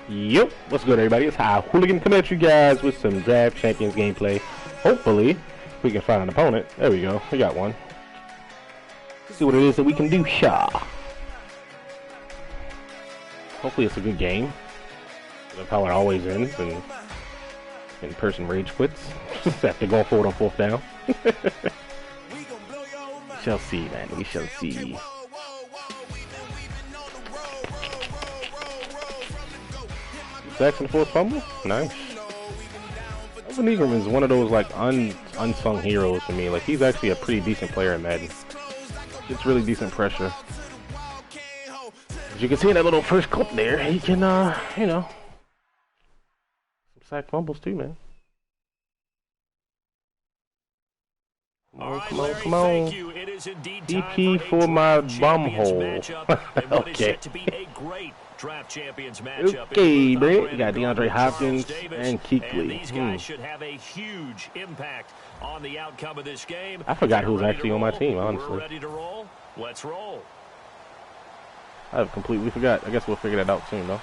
Yep, what's good, everybody? It's High Hooligan coming at you guys with some Draft Champions gameplay. Hopefully, we can find an opponent. There we go, we got one. Let's see what it is that we can do, Shaw. Hopefully it's a good game. That's how it always ends, and in-person rage quits after going forward on 4th down. We shall see, man, we shall see. Sacks and 4th fumble? Nice. Evan Ingram is one of those like unsung heroes for me. Like, he's actually a pretty decent player in Madden. Gets really decent pressure. As you can see in that little first clip there, he can you know, some sack fumbles too, man. Come on, come on. DP for my bum hole. Okay. Draft champions matchup. Okay, bro. We got DeAndre Hopkins and Kuechly. These guys should have a huge impact on the outcome of this game. I forgot who was actually on my team, honestly. We're ready to roll. Let's roll. I completely forgot. I guess we'll figure that out soon, though.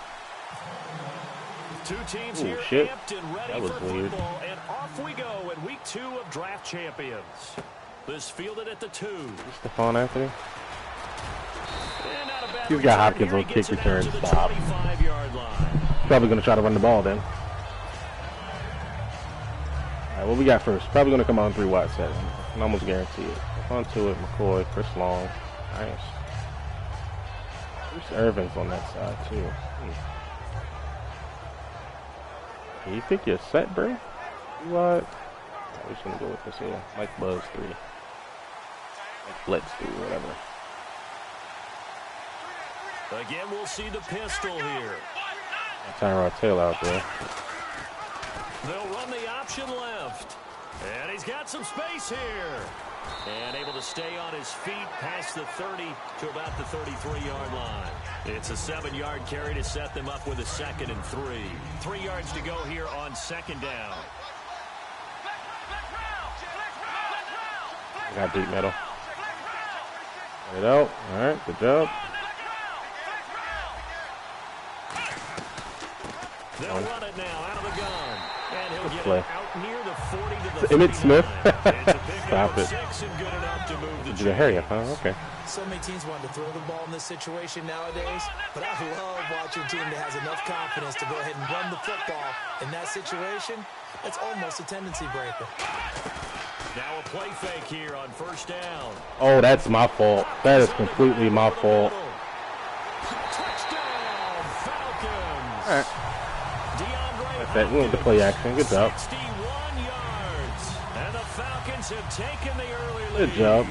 Two teams Ooh, here shit. amped and ready That was for weird. football, and off we go in week 2 of Draft Champions. This fielded at the 2. Stephon Anthony. He's got Hopkins on kick return stop. Probably going to try to run the ball then. Alright, what we got first? Probably going to come on 3 wide set. I can almost guarantee it. Onto it, McCoy, Chris Long. Nice. Bruce Irvin's on that side too. You think you're set, bro? What? I'm just going to go with this here. Mike Buzz 3. Mike Blitz 3, whatever. Again, we'll see the pistol here. Tyrod Taylor out there. They'll run the option left. And he's got some space here. And able to stay on his feet past the 30 to about the 33-yard line. It's a 7-yard carry to set them up with a 2nd and 3. 3 yards to go here on 2nd down. Got deep middle. Get it out. All right, good job. They'll run it now out of the gun. And he'll get play. it out near the 40 to the Emmett Smith. Stop it. Did you hurry up, huh? Okay. So many teams want to throw the ball in this situation nowadays, but I love watching a team that has enough confidence to go ahead and run the football. In that situation, it's almost a tendency breaker. Now a play fake here on 1st down. Oh, that's my fault. That is completely my fault. Touchdown, Falcons. All right. That's that. We went to play action. Good job. 61 yards. And the Falcons have taken the early lead. Good job.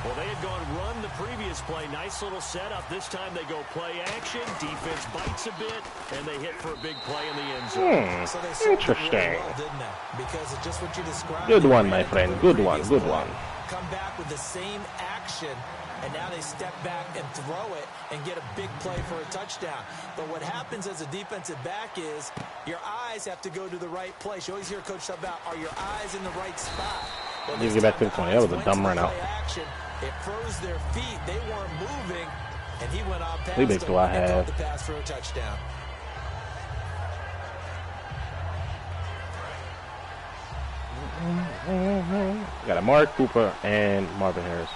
Well, they had gone run the previous play. Nice little setup. This time they go play action. Defense bites a bit, and they hit for a big play in the end zone. So they Interesting. really well, didn't they? Because it's just what you described. Good one, my friend. Good one. Good one. Come back with the same action, and now they step back and throw it and get a big play for a touchdown. But what happens as a defensive back is your eyes have to go to the right place. You always hear Coach talk about, are your eyes in the right spot? Well, You get back to the 20. That was a dumb run out. It froze their feet. They weren't moving, and he went off past How many bigs do I have? the pass for a touchdown. Got a Mark Cooper and Marvin Harris.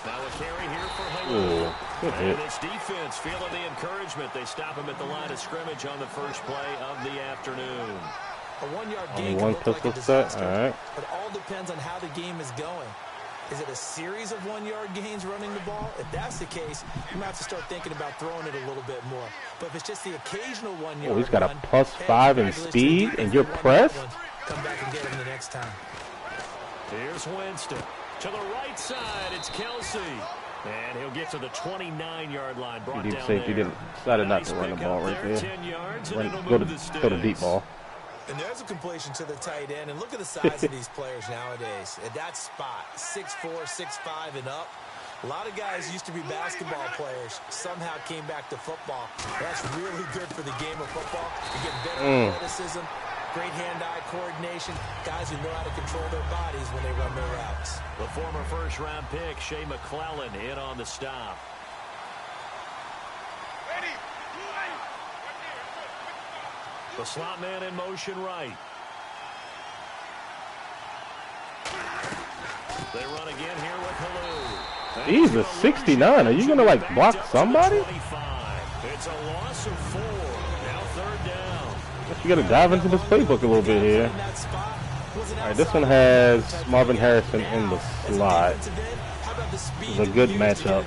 Now a carry here for Ooh, good hit. And this defense feeling the encouragement. They stop him at the line of scrimmage on the first play of the afternoon. A 1-yard Only gain one can look pistol like a set. disaster, All right. but it all depends on how the game is going. Is it a series of 1-yard gains running the ball? If that's the case, you might have to start thinking about throwing it a little bit more. But if it's just the occasional 1-yard Oh, he's got a run, +5 in speed, and you're pressed? Come back and get him the next time. Here's Winston. To the right side, it's Kelsey. And he'll get to the 29-yard line. Brought Deep down safety there. decided not to run the ball right there. 10 yards, and it'll Go move to deep ball. And there's a completion to the tight end. And look at the size of these players nowadays. At that spot, 6'4", 6'5", and up. A lot of guys used to be basketball players, somehow came back to football. That's really good for the game of football. You get better athleticism, Great hand-eye coordination. Guys who know how to control their bodies when they run their routes. The former first-round pick, Shea McClellan, in on the stop. The slot man in motion right. They run again here with Halou. Jesus, 69. Are you going to, like, block somebody? It's a loss of 4. Now third down. Guess you got to dive into this playbook a little bit here. All right, this one has Marvin Harrison in the slot. It's a good matchup.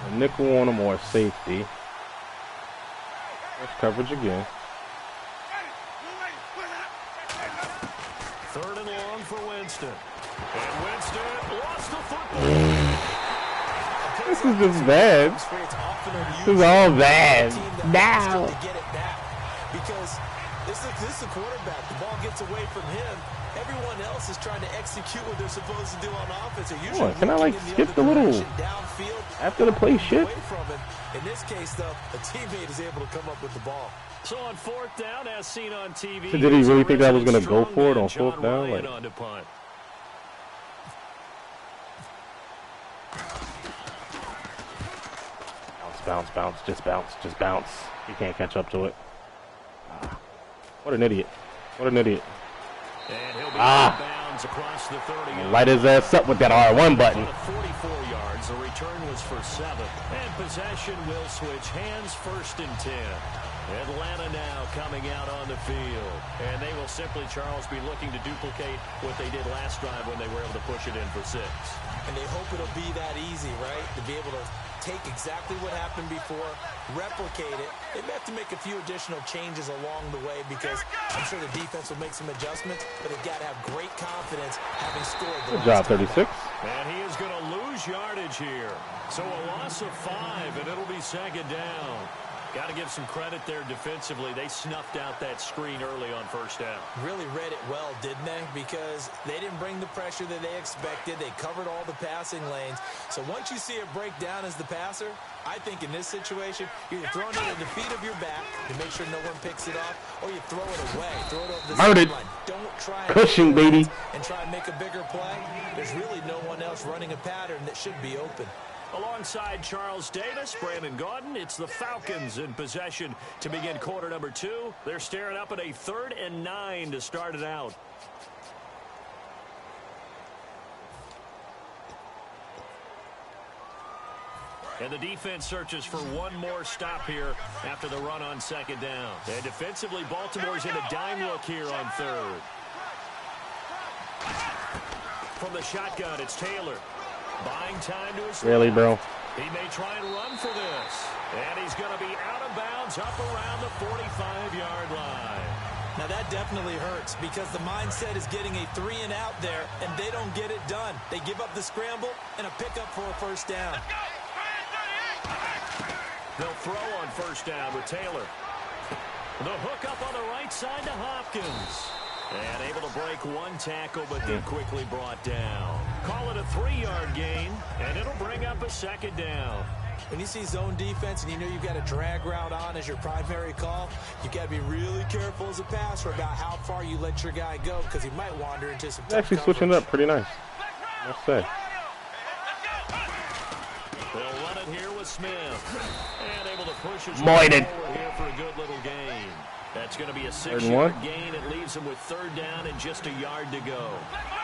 A nickel on him or safety. There's coverage again. Third and long for Winston. And Winston lost the football. This is just bad. This is all bad. Now. Because this is a quarterback. The ball gets away from him. Everyone else is trying to execute what they're supposed to do on offense. Oh, can I, like, skip the little after the play shit? In this case, though, a teammate is able to come up with the ball. So on fourth down, as seen on TV. So did he really think I was going to go for it on fourth down? Like, bounce, bounce, just bounce, just bounce. You can't catch up to it. What an idiot. What an idiot. And he'll be bounds across the 30. Light his ass up with that R1 button. 44 yards. The return was for 7. And possession will switch hands, first and 10. Atlanta now coming out on the field. And they will simply, Charles, be looking to duplicate what they did last drive when they were able to push it in for 6. And they hope it'll be that easy, right? To be able to take exactly what happened before, replicate it. They may have to make a few additional changes along the way because I'm sure the defense will make some adjustments, but they've got to have great confidence having scored. Good job, 36. And he is going to lose yardage here. So a loss of 5, and it'll be second down. Got to give some credit there defensively. They snuffed out that screen early on first down. Really read it well, didn't they? Because they didn't bring the pressure that they expected. They covered all the passing lanes. So once you see it break down as the passer, I think in this situation, you're throwing it at the feet of your back to make sure no one picks it off, or you throw it away. Throw it over the sideline. Don't try pushing, baby, and try and make a bigger play. There's really no one else running a pattern that should be open. Alongside Charles Davis, Brandon Gaudin, it's the Falcons in possession to begin quarter number 2. They're staring up at a 3rd and 9 to start it out. And the defense searches for one more stop here after the run on second down. And defensively, Baltimore's in a dime look here on 3rd. From the shotgun, it's Taylor. Buying time to his really, bro. He may try and run for this. And he's going to be out of bounds up around the 45-yard line. Now that definitely hurts because the mindset is getting a 3-and-out there, and they don't get it done. They give up the scramble and a pickup for a first down. They'll throw on first down with Taylor. The hook up on the right side to Hopkins. And able to break one tackle, but then quickly brought down. Call it a 3-yard gain, and it'll bring up a second down. When you see zone defense and you know you've got a drag route on as your primary call, you've got to be really careful as a passer about how far you let your guy go because he might wander into some tough actually switching it up pretty nice, I must say. They'll run it here with Smith. And able to push his forward here for a good little gain. That's going to be a 6-yard gain. It leaves him with 3rd down and just a yard to go.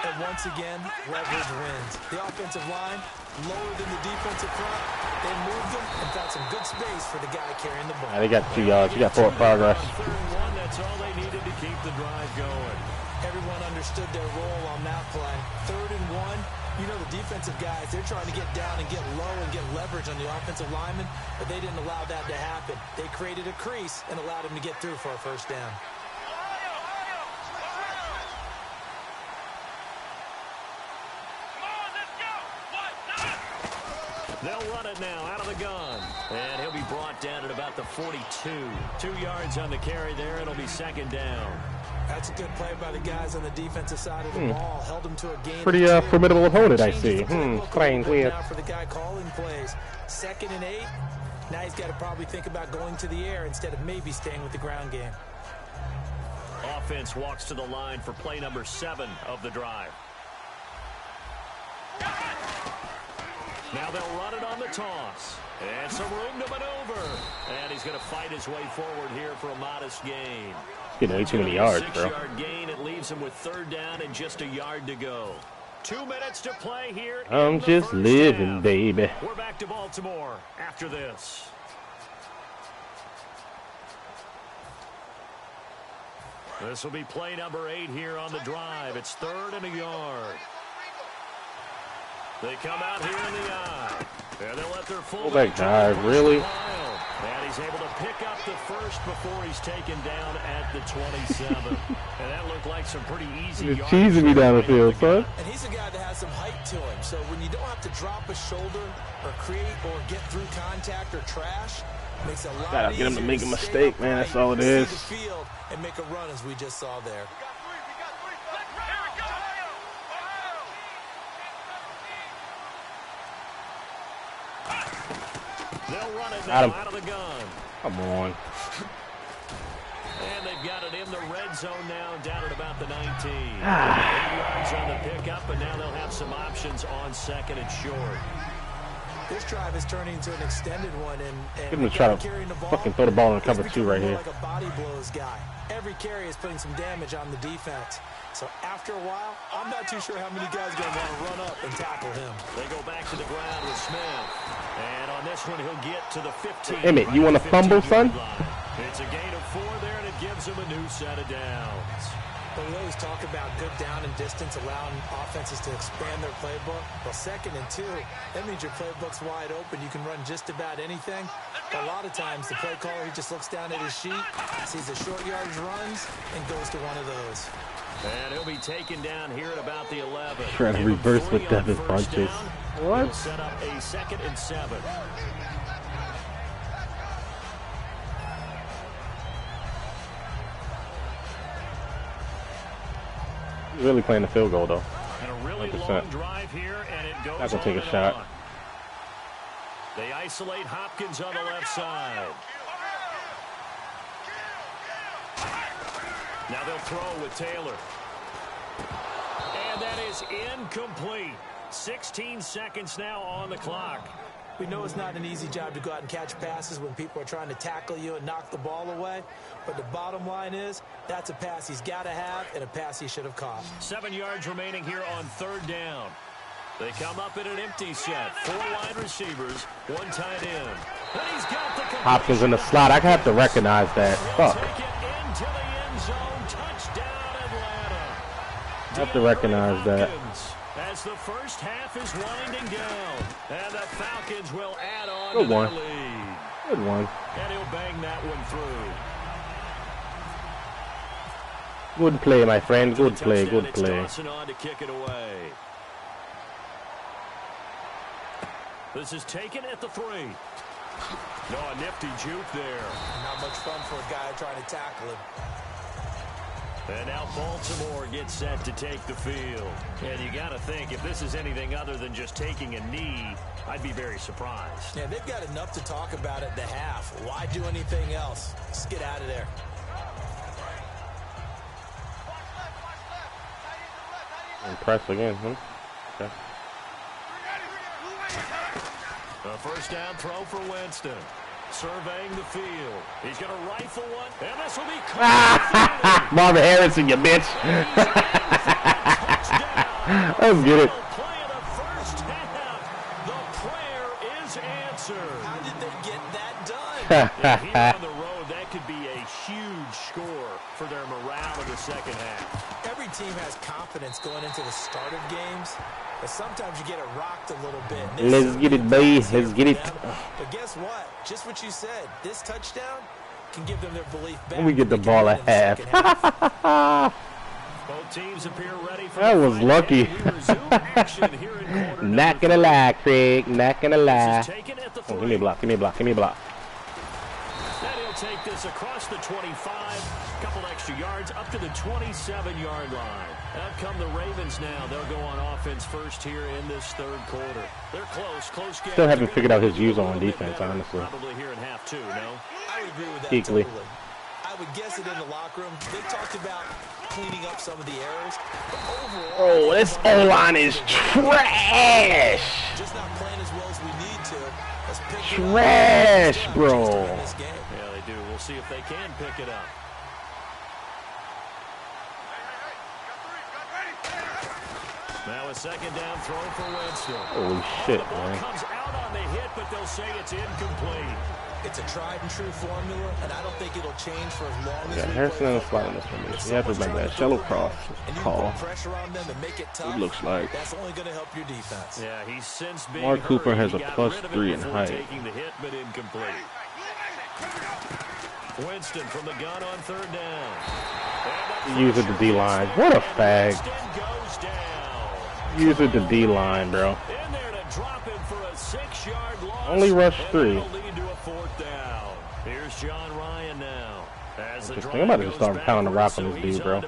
And once again, leverage wins. The offensive line lower than the defensive front. They moved them and found some good space for the guy carrying the ball. They got 2 yards. You got 4 progress. 3rd and 1, that's all they needed to keep the drive going. Everyone understood their role on that play. 3rd and 1. You know the defensive guys, they're trying to get down and get low and get leverage on the offensive lineman, but they didn't allow that to happen. They created a crease and allowed him to get through for a first down. They'll run it now out of the gun. And he'll be brought down at about the 42. 2 yards on the carry there. It'll be second down. That's a good play by the guys on the defensive side of the ball. Held him to a gain. Pretty formidable opponent, I see. Strange, weird. Now for the guy calling plays. 2nd and 8. Now he's got to probably think about going to the air instead of maybe staying with the ground game. Offense walks to the line for play number 7 of the drive. Now they'll run it on the toss. And some room to maneuver. And he's going to fight his way forward here for a modest gain. Getting way too many yards, bro. 6-yard gain. It leaves him with 3rd down and just a yard to go. 2 minutes to play here. I'm just living, half. baby. We're back to Baltimore after this. This will be play number 8 here on the drive. It's 3rd and a yard. They come out here in the eye. And they'll let their fullback drive, really? And he's able to pick up the first before he's taken down at the 27. And that looked like some pretty easy You're teasing me down the field, son. And he's a guy that has some height to him. So when you don't have to drop a shoulder or create or get through contact or trash, makes it a lot Gotta get him to make a mistake, man. That's all it is. See the field and make a run as we just saw there. They'll run it now out of the gun. Come on. And they've got it in the red zone now, down at about the 19. 8 yards on the pickup, and now they'll have some options on 2nd and short. This drive is turning into an extended one, and Give him a try to fucking throw the ball in cover 2 right here. Like a body blows guy. Every carry is putting some damage on the defense. So after a while, I'm not too sure how many guys are going to want to run up and tackle him. They go back to the ground with Smith. And on this one, he'll get to the 15. Emmett, you want to fumble, son? It's a gain of 4 there, and it gives him a new set of downs. But we always talk about good down and distance, allowing offenses to expand their playbook. Well, 2nd and 2, that means your playbook's wide open. You can run just about anything. A lot of times, the play caller, he just looks down at his sheet, sees the short yardage runs, and goes to one of those. And he'll be taken down here at about the 11. Trying to reverse with Devin punches. What? He'll set up a 2nd and 7. He's really playing the field goal, though. And a really 100%. long drive here, and it goes Not gonna take a on and shot. on. They isolate Hopkins on the left side. Now they'll throw with Taylor. And that is incomplete. 16 seconds now on the clock. We know it's not an easy job to go out and catch passes when people are trying to tackle you and knock the ball away. But the bottom line is, that's a pass he's got to have and a pass he should have caught. 7 yards remaining here on 3rd down. They come up in an empty set. 4 wide receivers, 1 tight end. And he's got the Hopkins in the slot. I have to recognize that. Fuck. Take it into the end zone. Touchdown, Atlanta. I have to recognize that. As the first half is winding down, and the Falcons will add on Good to one. their lead. Good one. And he'll bang that one through. Good play, my friend. Good play. Touchdown, Good play. it's Dawson on to kick it away. This is taken at the 3. No, a nifty juke there. Not much fun for a guy trying to tackle him. And now Baltimore gets set to take the field. And you got to think, if this is anything other than just taking a knee, I'd be very surprised. Yeah, they've got enough to talk about at the half. Why do anything else? Just get out of there. And press again, huh? Okay. A first down throw for Winston. Surveying the field. He's going to rifle one, and this will be caught. Marvin Harrison, you bitch. Let's get it. Play of the first half. The prayer is answered. How did they get that done? And here on the road, that could be a huge score for their morale in the second half. Every team has confidence going into the start of games, but sometimes you get it rocked a little bit. Let's get it, baby. Let's get it. But guess what? Just what you said. This touchdown can give them their belief back. When we get the ball at half. Both teams appear ready for That was lucky. Not gonna lie, Craig. Not gonna lie. Oh, give me a block. Give me a block. Give me a block. And he'll take this across the 25, couple extra yards up to the 27-yard line. Out come the Ravens now. They'll go on offense first here in this 3rd quarter. They're close game. Still haven't figured out his use on defense, honestly. Probably here in half 2, no? I would agree with that Equally. totally. I would guess it in the locker room. They talked about cleaning up some of the errors. But overall, oh, this O-line is trash. Just not playing as well as we need to. Trash, bro. Yeah, they do. We'll see if they can pick it up. Now a second down throw for Winston. Holy shit, man. Comes out on the hit, but they'll say it's incomplete. It's a tried and true formula, and I don't think it'll change for as long as yeah, Harrison in the slot in this formation. You have to remember that shallow cross call. It looks like. That's only going to help your defense. Yeah, he's since been Mark Cooper has a +3 in height. Taking the hit, but incomplete. Winston from the gun on third down. Use it to D-line. What a fag. Use it to D-line, bro. In there to drop him for a 6-yard loss. Only rush 3. Lead to a fourth down. Here's John Ryan now. I'm about to just start pounding the rock on this dude, bro.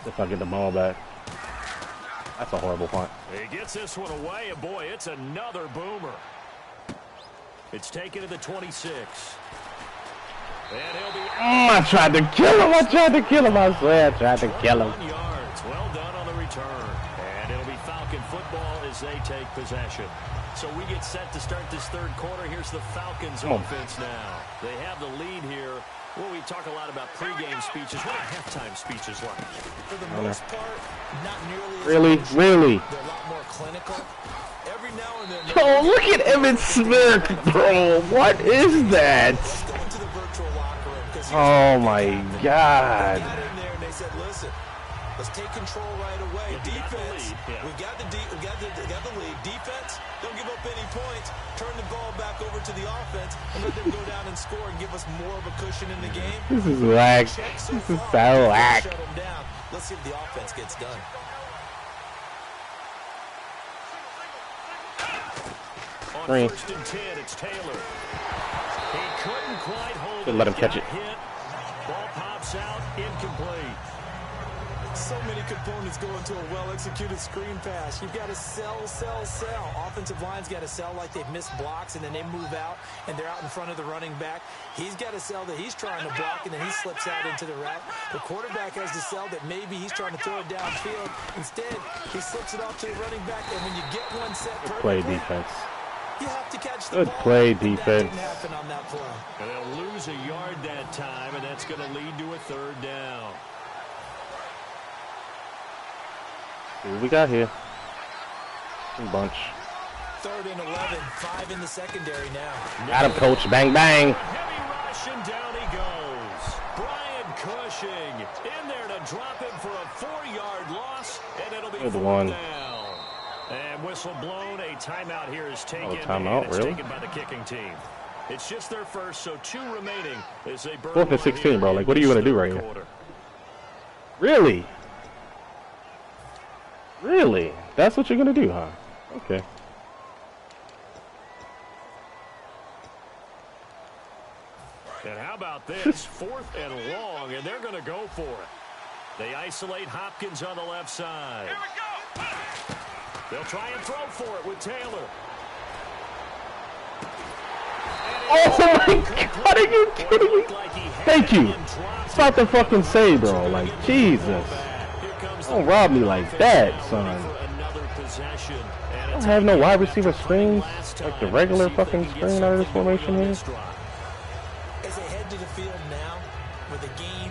If I get the ball back. That's a horrible punt. He gets this one away, and boy, it's another boomer. It's taken to the 26. And he'll be I tried to kill him. I swear I tried to kill him. 1 yards. Well done on the return. And it'll be Falcon football as they take possession. So we get set to start this third quarter. Here's the Falcons offense now. They have the lead here. Well, we talk a lot about pregame speeches. What are halftime speeches like? For the most part, not nearly as Really? much. Really? They're a lot more clinical. Every now and then. Oh, look at Emmitt Smith, bro. What is that? Let's go into the virtual locker room. Oh, my God. They got in there and they said, listen, let's take control right away. Defense, we got the lead. Defense, don't give up any points. Turn the ball back over to the offense and let them go down and score and give us more of a cushion in the game. This is whack. This is so whack. Shut them down. Let's see if the offense gets done. On first and 10, it's Taylor. He couldn't quite hold it. Let him catch it. Ball pops out, incomplete. So many components go into a well-executed screen pass. You've got to sell. Offensive line's got to sell like they've missed blocks, and then they move out, and they're out in front of the running back. He's got to sell that he's trying to block, and then he slips out into the route. The quarterback has to sell that maybe he's trying to throw it downfield. Instead, he slips it off to the running back, and when you get one set perfectly, Play defense. you have to catch the Good ball. play, That defense. didn't happen on that play. And they'll lose a yard that time, and that's going to lead to a third down. See what we got here. Some bunch. 3rd and 11, 5 in the secondary now. Got him, coach. Bang, bang. Heavy rush, and down he goes. Brian Cushing in there to drop him for a 4-yard loss, and it'll be Good fourth one. down. And whistle blown. A timeout here is taken. Timeout, and it's really? taken by the kicking team. It's just their first, so 2 remaining as they burn 4th and 16, bro. Like, what are you going to do right here? Really? Really? That's what you're going to do, huh? Okay. And how about this? 4th and long, and they're going to go for it. They isolate Hopkins on the left side. Here we go. They'll try and throw for it with Taylor. Oh my God, are you kidding me? Thank you. It's about to fucking say, bro. Like, Jesus. Don't rob me like that, son. I don't have no wide receiver screens like the regular fucking screen out of this formation here. As they head to the field now, with the game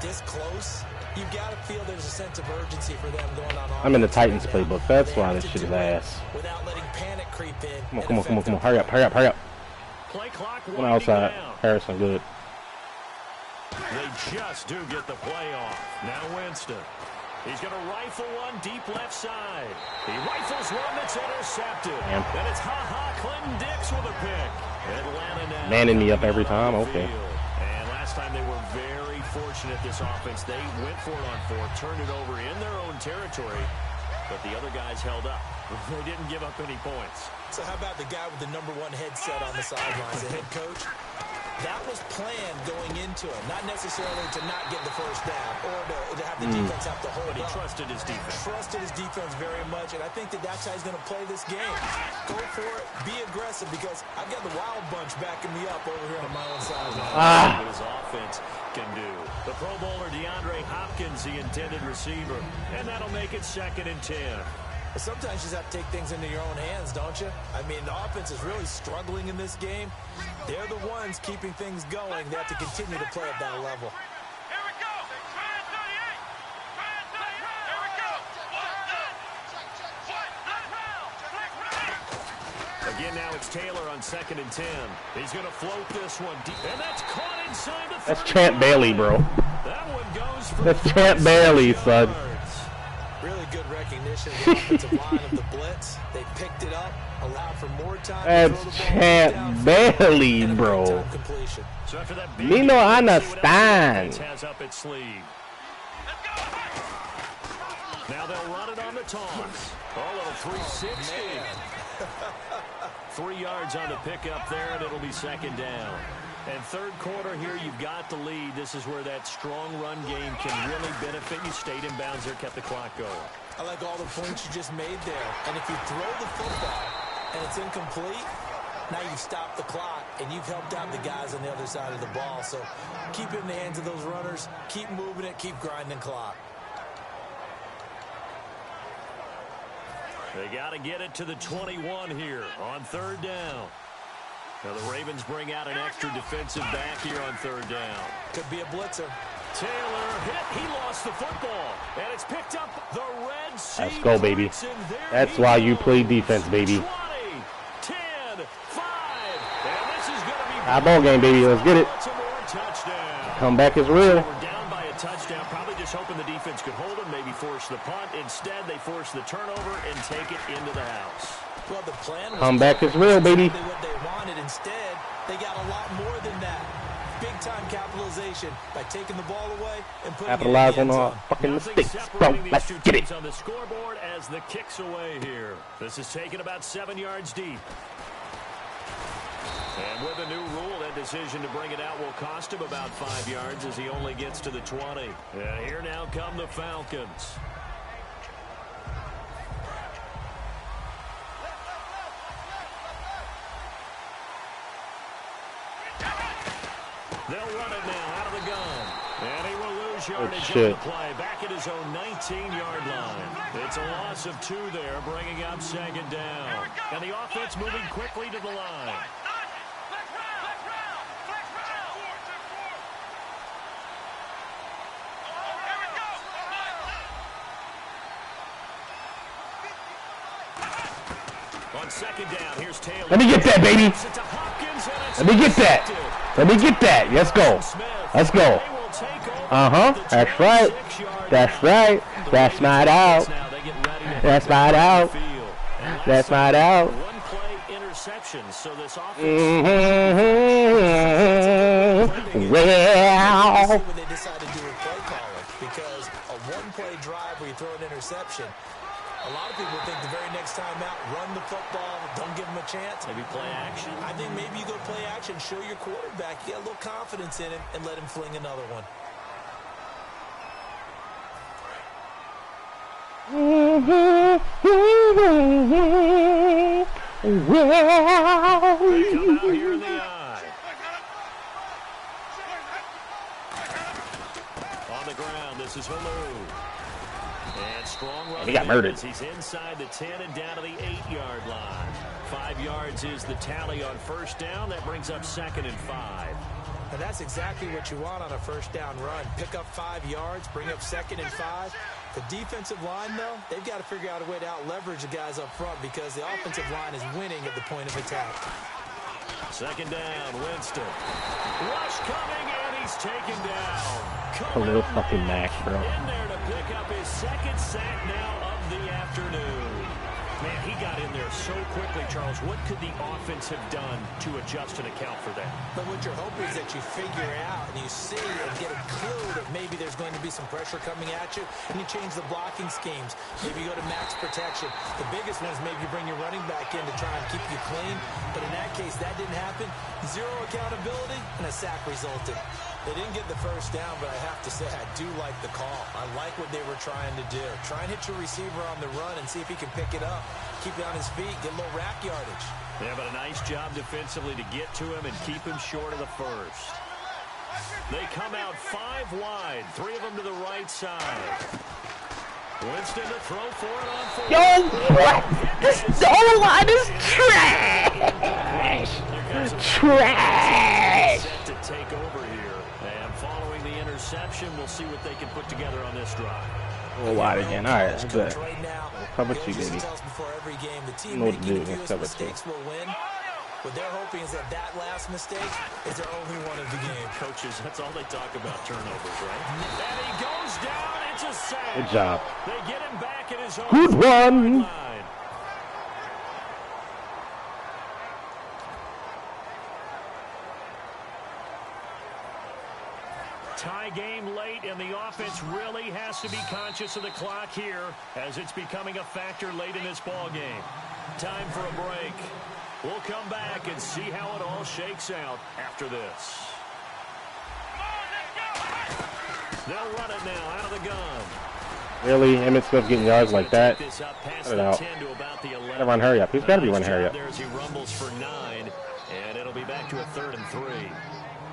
this close, you've got to feel there's a sense of urgency for them going on. I'm in the Titans playbook. That's why this shit is ass. Without letting panic creep in. Come on. Hurry up. Play clock One outside. Harrison, good. They just do get the play off. Now Winston. He's going to rifle one deep left side. He rifles one that's intercepted. Damn. And it's Clinton Dix with a pick. Atlanta now Manning me up every time. Okay. And last time they were very fortunate, this offense. They went for it on 4th, turned it over in their own territory, but the other guys held up. They didn't give up any points. So how about the guy with the #1 headset on the sidelines, the head coach? That was planned going into it, not necessarily to not get the first down or to have the defense have to hold But he up. trusted his defense. Trusted his defense very much, and I think that's how he's going to play this game. Go for it, be aggressive, because I've got the wild bunch backing me up over here on my own side. What his offense can do. The Pro Bowler DeAndre Hopkins, the intended receiver, and that'll make it 2nd and 10. Sometimes you just have to take things into your own hands, don't you? I mean, the offense is really struggling in this game. They're the ones keeping things going. They have to continue to play at that level. Here we go. Again, now it's Taylor on 2nd and 10. He's going to float this one deep, and that's caught inside the 30. That's Champ Bailey, bro. That one goes for That's Champ Bailey, son. Really good recognition of the offensive line of the blitz. They picked it up, allowed for more time. That's Champ Bailey, bro. So after that, Me no understand. Has up its sleeve. Now they'll run it on the toss. Oh, little 360. 3 yards on the pickup there, and it'll be 2nd down. And 3rd quarter here, you've got the lead. This is where that strong run game can really benefit you. Stayed in bounds there, kept the clock going. I like all the points you just made there. And if you throw the football and it's incomplete, now you've stopped the clock and you've helped out the guys on the other side of the ball. So keep it in the hands of those runners. Keep moving it. Keep grinding clock. They got to get it to the 21 here on 3rd down. Now the Ravens bring out an extra defensive back here on 3rd down. Could be a blitzer. Taylor hit. He lost the football. And it's picked up the Red Sea. Let's go, baby. That's why you play defense, baby. 20, 10, 5. And this is going to be high ball game, baby. Let's get it. Comeback is real. We're down by a touchdown. Probably just hoping the defense could hold them, maybe force the punt. Instead, they force the turnover and take it into the house. Well, the plan was comeback is real, baby. What they wanted. Instead, they got a lot more than that. Big-time capitalization by taking the ball away and putting capitalize it in the on end our zone. fucking mistakes, bro. Let's get it. On the scoreboard as the kick's away here. This is taken about 7 yards deep. And with a new rule, that decision to bring it out will cost him about 5 yards as he only gets to the 20. And here now come the Falcons. They'll run it now out of the gun. And he will lose yardage on the play. Back at his own 19-yard line. It's a loss of 2 there, bringing up 2nd down. And the offense moving quickly to the line. On 2nd down, here's Taylor. Let me get that, baby. Let me get that. Let me get that. Let's go. Let's go. That's right. That's right. That's not out. That's not out. That's not out. One play interception, so this offense. Well. When they decide to do a play calling, because a one-play drive where you throw an interception, a lot of people think the very next time out, run the football, don't give him a chance. Maybe play action. I think maybe you go play action, show your quarterback, get a little confidence in him, and let him fling another one. They come out here in the eye. On the ground, this is Halou. And strong run. He got murdered. He's inside the 10 and down to the 8-yard line. 5 yards is the tally on 1st down. That brings up 2nd and 5. And that's exactly what you want on a 1st down run. Pick up 5 yards, bring up 2nd and 5. The defensive line, though, they've got to figure out a way to out-leverage the guys up front because the offensive line is winning at the point of attack. 2nd down, Winston. Rush coming, and he's taken down. A little fucking max, bro. In there to pick up his 2nd sack now of the afternoon. Man, he got in there so quickly, Charles. What could the offense have done to adjust and account for that? But what you're hoping is that you figure out and you see and get a clue that maybe there's going to be some pressure coming at you, and you change the blocking schemes. Maybe you go to max protection. The biggest one is maybe you bring your running back in to try and keep you clean. But in that case, that didn't happen. Zero accountability, and a sack resulted. They didn't get the first down, but I have to say, I do like the call. I like what they were trying to do. Try and hit your receiver on the run and see if he can pick it up. Keep it on his feet, get a little rack yardage. Yeah, but a nice job defensively to get to him and keep him short of the first. They come out 5 wide, 3 of them to the right side. Winston to throw for it on 4. Yo, what? This O-line is trash. Trash. Set to take over here. And following the interception, we'll see what they can put together on this drive. Oh, wide again. All right, that's good. Cover 2, baby. You know what to do. Let's cover 2. What they're hoping is that last mistake is their only one of the game. Coaches, that's all they talk about, turnovers, right? And he goes down. It's a sack. Good job. They get him back at his own Good one. line. Tie game late, and the offense really has to be conscious of the clock here as it's becoming a factor late in this ball game. Time for a break. We'll come back and see how it all shakes out after this. They'll run it now out of the gun. Really? Emmitt Smith getting yards like that? Cut it out. Gotta run hurry up. He's got to be running hurry up. There's he rumbles for 9, and it'll be back to a 3rd and 3.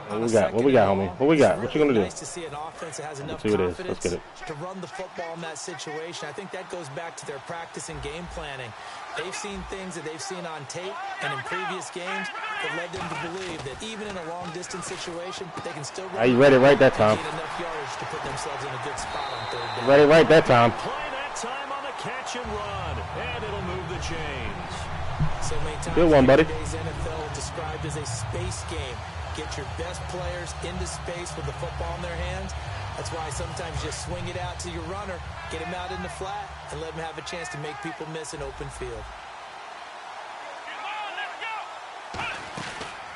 What we got? What we got, homie? What we got? What you gonna do? Nice to see an offense that has enough Let's see what it is. Let's get it. to run the football in that situation. I think that goes back to their practice and game planning. They've seen things that they've seen on tape and in previous games that led them to believe that even in a long-distance situation, they can still run. You read it right that time. Enough yardage to put themselves in a good spot on 3rd down. Read it right that time. Play that time on the catch and run, and it'll move the chains. So many times Good one, buddy. today's NFL is described as a space game. Get your best players into space with the football in their hands. That's why sometimes you just swing it out to your runner, get him out in the flat, and let him have a chance to make people miss an open field.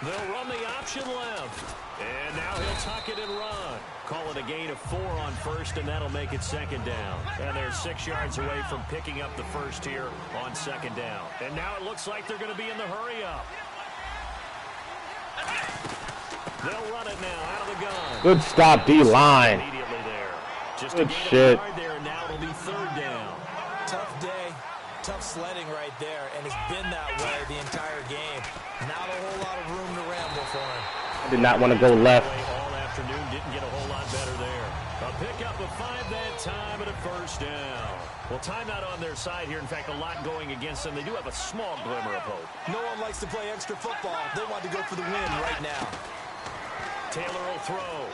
They'll run the option left. And now he'll tuck it and run. Call it a gain of 4 on 1st, and that'll make it 2nd down. And they're 6 yards away from picking up the first here on 2nd down. And now it looks like they're going to be in the hurry-up. They'll run it now out of the gun. Good stop, D-line. Immediately there. Just Good a gain shit. of 1 yard there, and now it'll be 3rd down. Tough day, tough sledding right there, and it's been that way the entire game. Not a whole lot of room to ramble for him. I did not want to go left. All afternoon, didn't get a whole lot better there. A pickup of 5 that time and a 1st down. Well, timeout on their side here. In fact, a lot going against them. They do have a small glimmer of hope. No one likes to play extra football. They want to go for the win right now. Taylor will throw.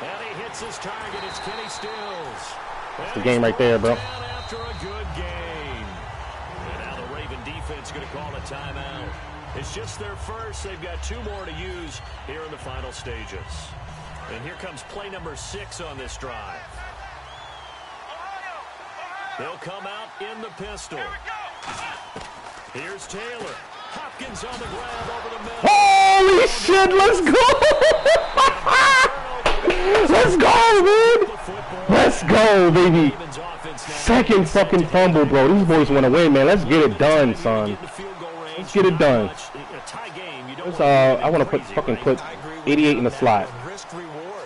And he hits his target. It's Kenny Stills. That's the game right there, bro. After a good game. And now the Raven defense going to call a timeout. It's just their first. They've got 2 more to use here in the final stages. And here comes play number 6 on this drive. They'll come out in the pistol. Here's Taylor. Hopkins on the grab over the middle. Holy shit, let's go! Let's go, man! Let's go, baby! 2nd fucking fumble, bro. These boys want to win, man. Let's get it done, son. Let's get it done. Let's, I want to put 88 in the slot.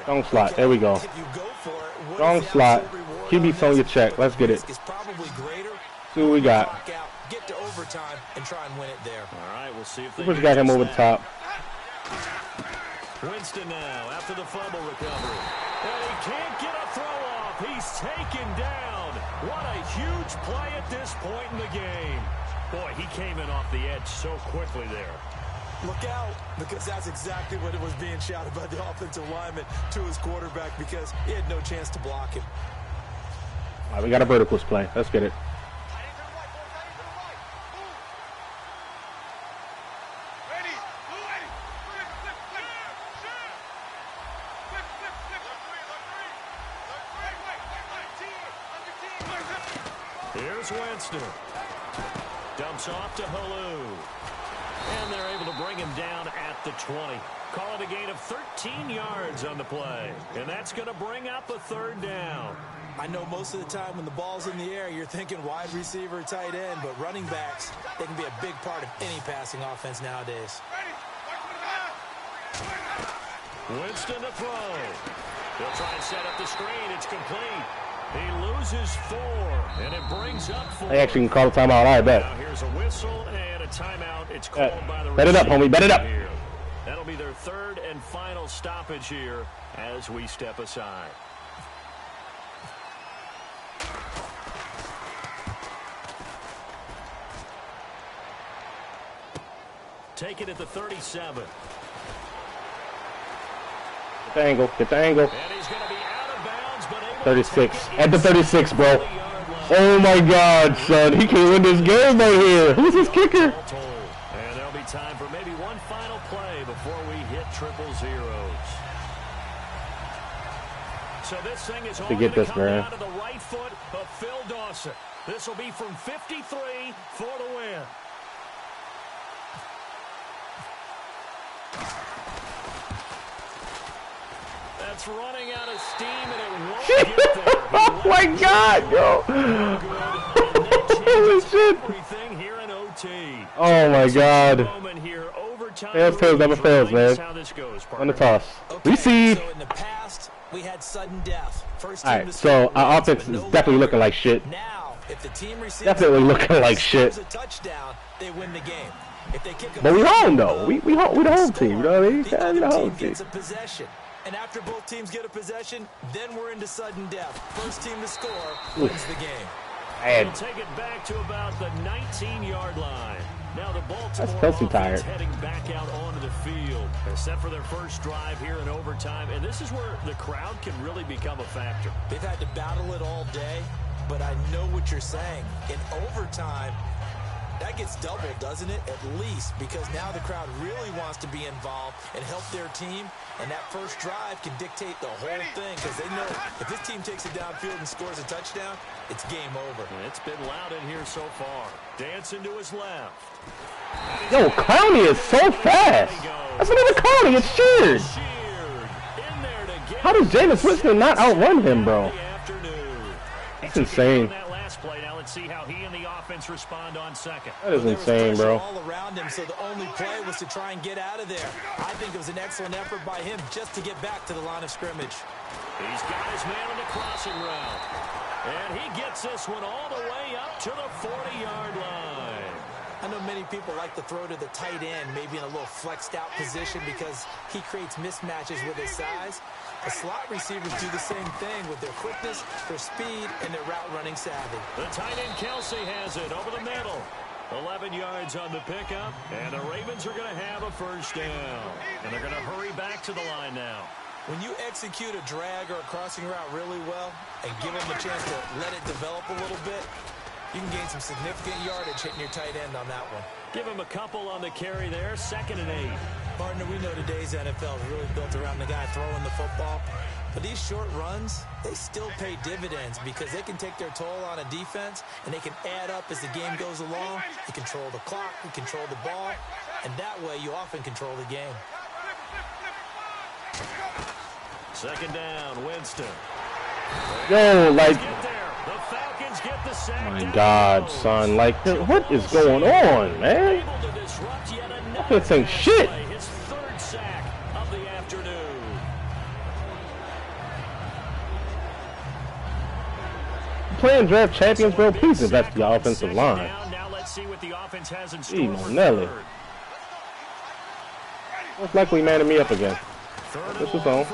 Strong slot. There we go. Strong slot. QB's on your check. Let's get it. See what we got. Get to overtime and try and win it there. All right, we'll see if We just got him over the top. Winston now after the fumble recovery. And he can't get a throw off. He's taken down. What a huge play at this point in the game. Boy, he came in off the edge so quickly there. Look out, because that's exactly what it was being shouted by the offensive lineman to his quarterback, because he had no chance to block him. All right, we got a verticals play. Let's get it. Here's Winston. Dumps off to Halu. And they're able to bring him down at the 20. Call it a gain of 13 yards on the play. And that's going to bring up a third down. I know most of the time when the ball's in the air, you're thinking wide receiver, tight end, but running backs, they can be a big part of any passing offense nowadays. Winston to throw. He'll try and set up the screen. It's complete. He loses 4, and it brings up 4. They actually can call a timeout. I bet. Now here's a whistle and a timeout. It's called by the bet it up, homie. Bet it up. Here. That'll be their third and final stoppage here as we step aside. Take it at the 37. Get the angle. Get the angle. And he's going to be out of bounds, but able 36. At the 36, bro. Oh my God, son. He can win this game right here. Who's his kicker? And there'll be time for maybe one final play before we hit triple zeros. So this thing is all going to come down to the right foot of Phil Dawson. This will be from 53 for the win. That's running out of steam, and it won't get there. Oh my God, yo! Holy shit! Everything here in OT. Oh my God! Tails never fails, man. On the toss, receive. So in the past, we had sudden death. First team All right, so our offense is definitely looking like shit. Now, if the team receives definitely looking like shit. a touchdown, they win the game. If they kick But we home though. We the home team. You know what I mean? The We the other home team team. gets a possession. And after both teams get a possession, then we're into sudden death. First team to score wins the game. They'll take it back to about the 19-yard line. Now the Baltimore offense heading back out onto the field. They're set for their first drive here in overtime, and this is where the crowd can really become a factor. They've had to battle it all day, but I know what you're saying. In overtime, that gets doubled, doesn't it? At least, because now the crowd really wants to be involved and help their team, and that first drive can dictate the whole thing, because they know if this team takes it downfield and scores a touchdown, it's game over. And it's been loud in here so far. Dancing to his left. Yo, Clowney is so fast. That's another Clowney. It's Sheared. How does Jameis Winston not outrun him, bro? That's insane. Let's see how he and the offense respond on second. That is insane, bro. All around him, so the only play was to try and get out of there. I think it was an excellent effort by him just to get back to the line of scrimmage. He's got his man on the crossing route. And he gets this one all the way up to the 40-yard line. I know many people like to throw to the tight end, maybe in a little flexed out position because he creates mismatches with his size. The slot receivers do the same thing with their quickness, their speed, and their route running savvy. The tight end Kelsey has it over the middle. 11 yards on the pickup, and the Ravens are going to have a first down. And they're going to hurry back to the line now. When you execute a drag or a crossing route really well and give them a chance to let it develop a little bit, you can gain some significant yardage hitting your tight end on that one. Give him a couple on the carry there, 2nd and 8. Partner, we know today's NFL is really built around the guy throwing the football. But these short runs, they still pay dividends because they can take their toll on a defense and they can add up as the game goes along. You control the clock, you control the ball, and that way you often control the game. 2nd down, Winston. Yo, like, The Falcons get the sack. my God, son, like, what is going on, man? This ain't shit. His 3rd sack of the afternoon. Playing draft champions, bro. Please invest in the offensive line. Now let's see what the offense has in store. Nelly. Most likely manning me up again. This is on.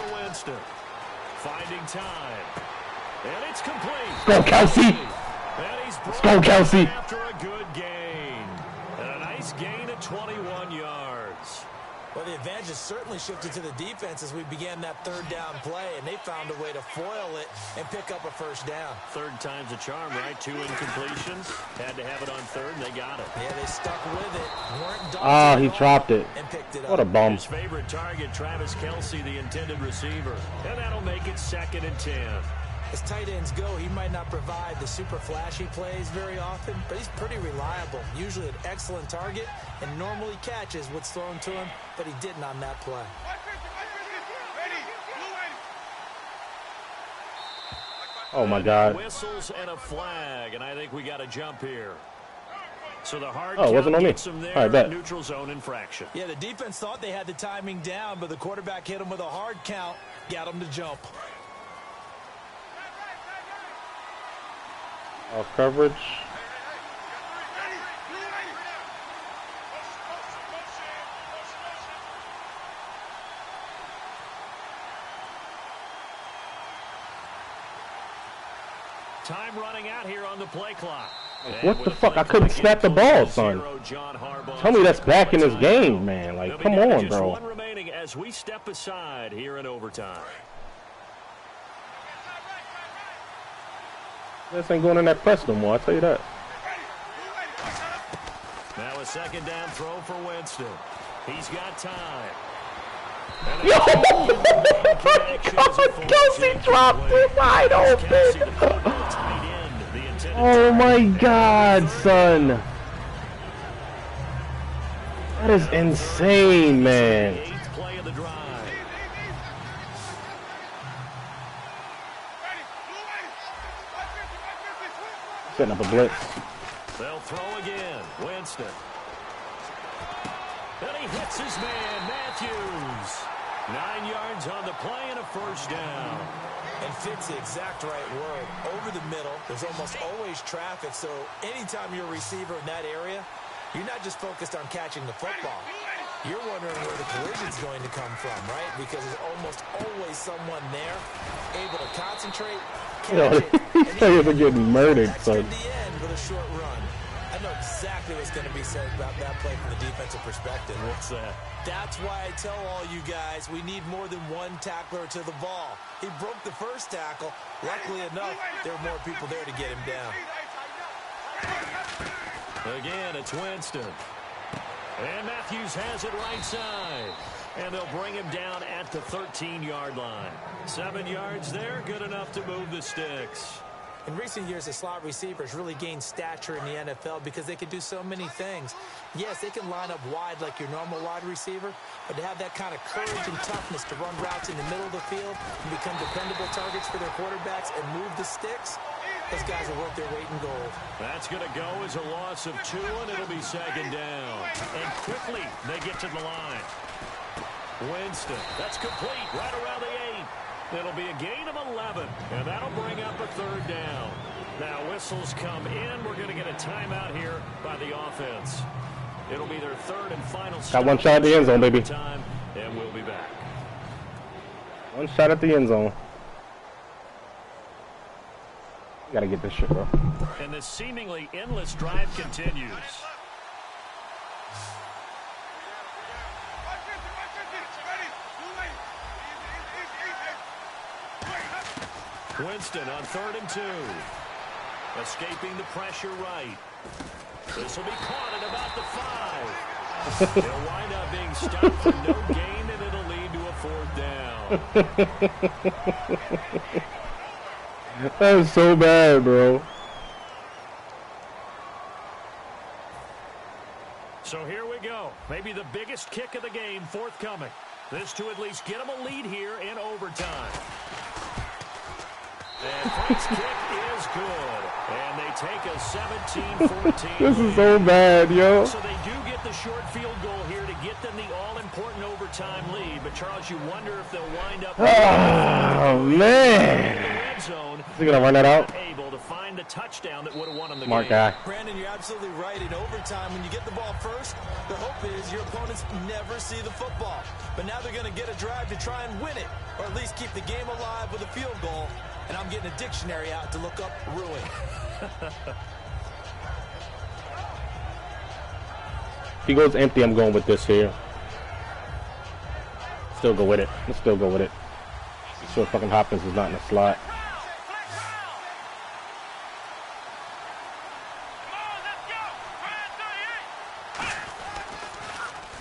Finding time. And it's complete. Let's go, Kelsey. Let's go, Kelsey. After a good gain. And a nice gain of 21 yards. Well, the advantage has certainly shifted to the defense as we began that 3rd down play, and they found a way to foil it and pick up a first down. 3rd time's a charm, right? 2 incompletions. Had to have it on 3rd, and they got it. Yeah, they stuck with it. Ah, he dropped it. And picked it up. What a bum. His favorite target, Travis Kelsey, the intended receiver. And that'll make it 2nd and 10. As tight ends go, he might not provide the super flashy plays very often, but he's pretty reliable. Usually an excellent target and normally catches what's thrown to him, but he didn't on that play. Oh my God. Whistles and a flag, and I think we got a jump here. So the hard it wasn't on me. There, All right, bet. Neutral zone infraction. Yeah, the defense thought they had the timing down, but the quarterback hit him with a hard count, got him to jump. Off coverage. Time running out here on the play clock. What the fuck? I couldn't snap the ball, son. Tell me that's back in this game, man. Like, come on, bro. One remaining as we step aside here in overtime. This ain't going in that press no more, I'll tell you that. Now a second down throw for Winston. He's got time. Yo! Kelsey dropped it wide open! Oh my God, son! That is insane, man. Setting up a blitz. They'll throw again. Winston. And he hits his man, Matthews. 9 yards on the play and a first down. And fits the exact right word. Over the middle, there's almost always traffic, so anytime you're a receiver in that area, you're not just focused on catching the football. You're wondering where the collision's going to come from, right? Because there's almost always someone there able to concentrate, catch it. These players are getting murdered, son. At the end with a short run. I know exactly what's going to be said about that play from the defensive perspective. What's that? That's why I tell all you guys we need more than one tackler to the ball. He broke the first tackle. Luckily enough, there were more people there to get him down. Again, it's Winston. And Matthews has it right side. And they'll bring him down at the 13-yard line. 7 yards there, good enough to move the sticks. In recent years, the slot receivers really gained stature in the NFL because they can do so many things. Yes, they can line up wide like your normal wide receiver, but to have that kind of courage and toughness to run routes in the middle of the field and become dependable targets for their quarterbacks and move the sticks, those guys are worth their weight in gold. That's going to go as a loss of 2, and it'll be second down. And quickly, they get to the line. Winston, that's complete, right around the 8. It'll be a gain of 11, and that'll bring up a third down. Now whistles come in. We're going to get a timeout here by the offense. It'll be their third and final stop. Got one shot at the end zone, baby. And we'll be back. One shot at the end zone. Gotta get this shit, bro. And this seemingly endless drive continues. Winston on 3rd and 2. Escaping the pressure right. This will be caught at about the 5. They'll wind up being stopped for no gain, and it'll lead to a 4th down. That was so bad, bro. So here we go. Maybe the biggest kick of the game forthcoming. This to at least get them a lead here in overtime. And Frank's kick is good. And they take a 17-14 This is so bad, yo. So they do get the short field goal here to get them the all-important overtime lead. But, Charles, you wonder if they'll wind up... Oh, man. Is he going to run that out? Able to find the touchdown that would have won them the Smart game. guy. Brandon, you're absolutely right. In overtime, when you get the ball first, the hope is your opponents never see the football. But now they're going to get a drive to try and win it, or at least keep the game alive with a field goal. And I'm getting a dictionary out to look up ruin. If he goes empty, I'm going with this here. Still go with it. Let's still go with it. Make sure fucking Hopkins is not in the slot.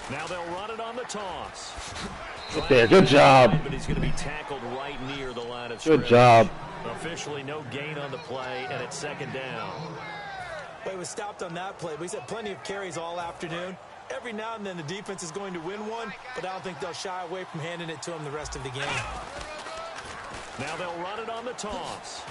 Now they'll run it on the toss. Get there. Good job. But he's going to be tackled right near the line of Good scrimmage. job. Officially no gain on the play, and it's second down. Well, he was stopped on that play, but he's had plenty of carries all afternoon. Every now and then the defense is going to win one, but I don't think they'll shy away from handing it to him the rest of the game. Now they'll run it on the toss.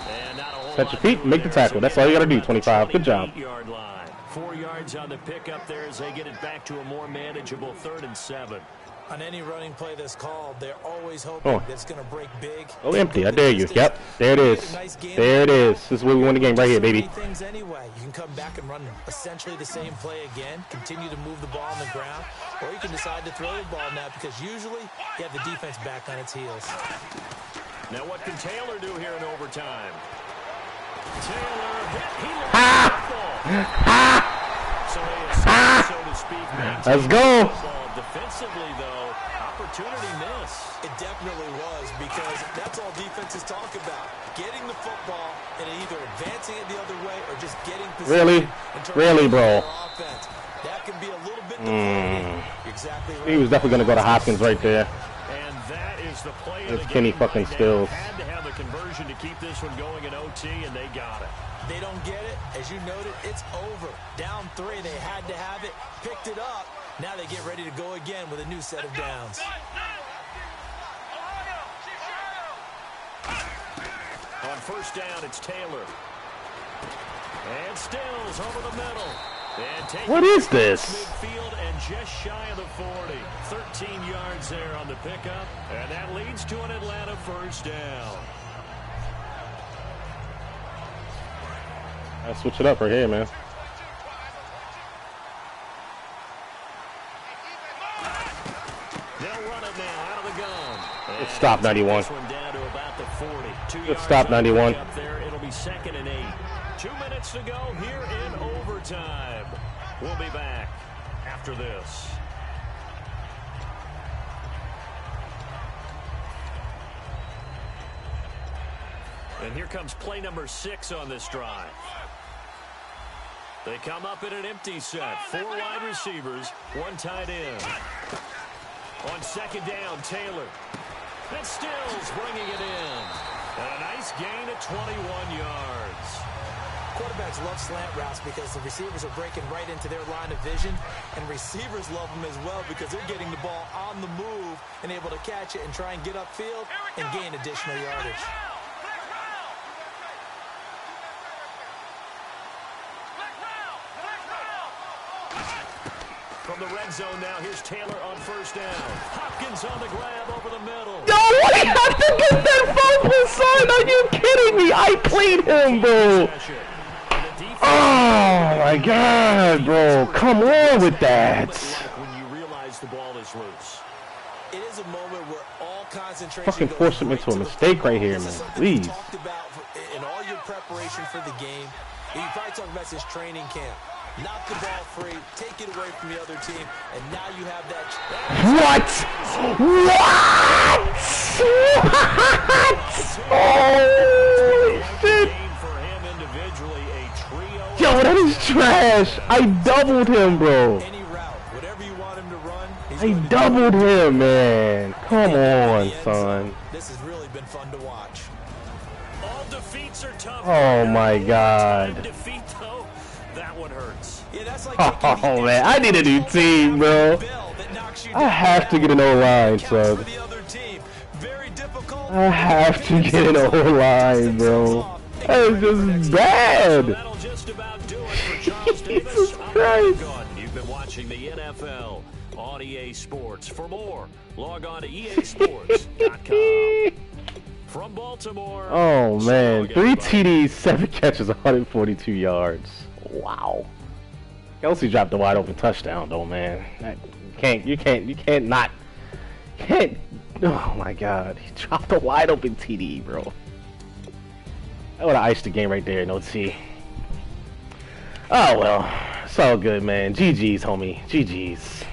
And not a whole Set your feet, make the tackle. That's all you got to do, 25. Good job. 28-yard line. 4 yards on the pickup there as they get it back to a more manageable 3rd and 7. On any running play that's called, they're always hoping that it's going to break big. Oh, empty. I dare you. Yep. There it is. There it is. This is where we win the game right here, baby. Things anyway. You can come back and run essentially the same play again, continue to move the ball on the ground, or you can decide to throw the ball now because usually you have the defense back on its heels. Now what can Taylor do here in overtime? Taylor hit. He so to speak. Let's go. Defensively, though, opportunity miss. It definitely was because that's all defenses talk about. Getting the football and either advancing it the other way or just getting position. Really, bro. Offense. That can be a little bit deflating. Exactly right. He was definitely going to go to Hopkins right there. And that is the play That's Kenny fucking Stills. Had to have the conversion to keep this one going in OT, and they got it. They don't get it. As you noted, it's over. Down 3, they had to have it. Picked it up. Now they get ready to go again with a new set of downs. On first down, it's Taylor. And Stills over the middle. And what is this? Midfield and just shy of the 40. 13 yards there on the pickup. And that leads to an Atlanta first down. I switch it up right here, man. They'll run it now out of the gun. Let's stop 91. This one down to about the 40. Let's stop 91. Up there, it'll be 2nd and 8. 2 minutes to go here in overtime. We'll be back after this. And here comes play number 6 on this drive. They come up in an empty set. 4 wide receivers, 1 tight end. On second down, Taylor. And Stills bringing it in. And a nice gain at 21 yards. Quarterbacks love slant routes because the receivers are breaking right into their line of vision, and receivers love them as well because they're getting the ball on the move and able to catch it and try and get upfield and gain additional yardage. From the red zone now, here's Taylor on first down. Hopkins on the grab over the middle. Yo, what do you have to get that fumble, son? Are you kidding me? I played him, bro. Oh, my God, bro. Come on with that. When you realize the ball is loose. It is a moment where all concentration Fucking force him into a mistake right here, man. Please. Talked about in all your preparation for the game. You probably talked about this training camp. Knock the ball free, take it away from the other team, and now you have that. What? Oh, shit. Yo, that is trash. I doubled him, bro. Any route, whatever you want him to run, I doubled him, man. Come on, son. This has really been fun to watch. All defeats are tough. Oh, my God. Defeat, though, that one hurts. Yeah, that's like Oh, man. I need a new team, bro. I have to get an O-line, son. I have to get an O-line, bro. That is just bad. That'll just about do it for Charles Davis. Jesus Christ. You've been watching the NFL on EA Sports. For more, log on to easports.com. From Baltimore. Oh, man. 3 TDs, 7 catches, 142 yards. Wow. Kelsey dropped a wide open touchdown, though, man. You can't not. Oh, my God. He dropped a wide open TD, bro. That would have iced the game right there, no T. Oh, well. It's all good, man. GG's, homie. GG's.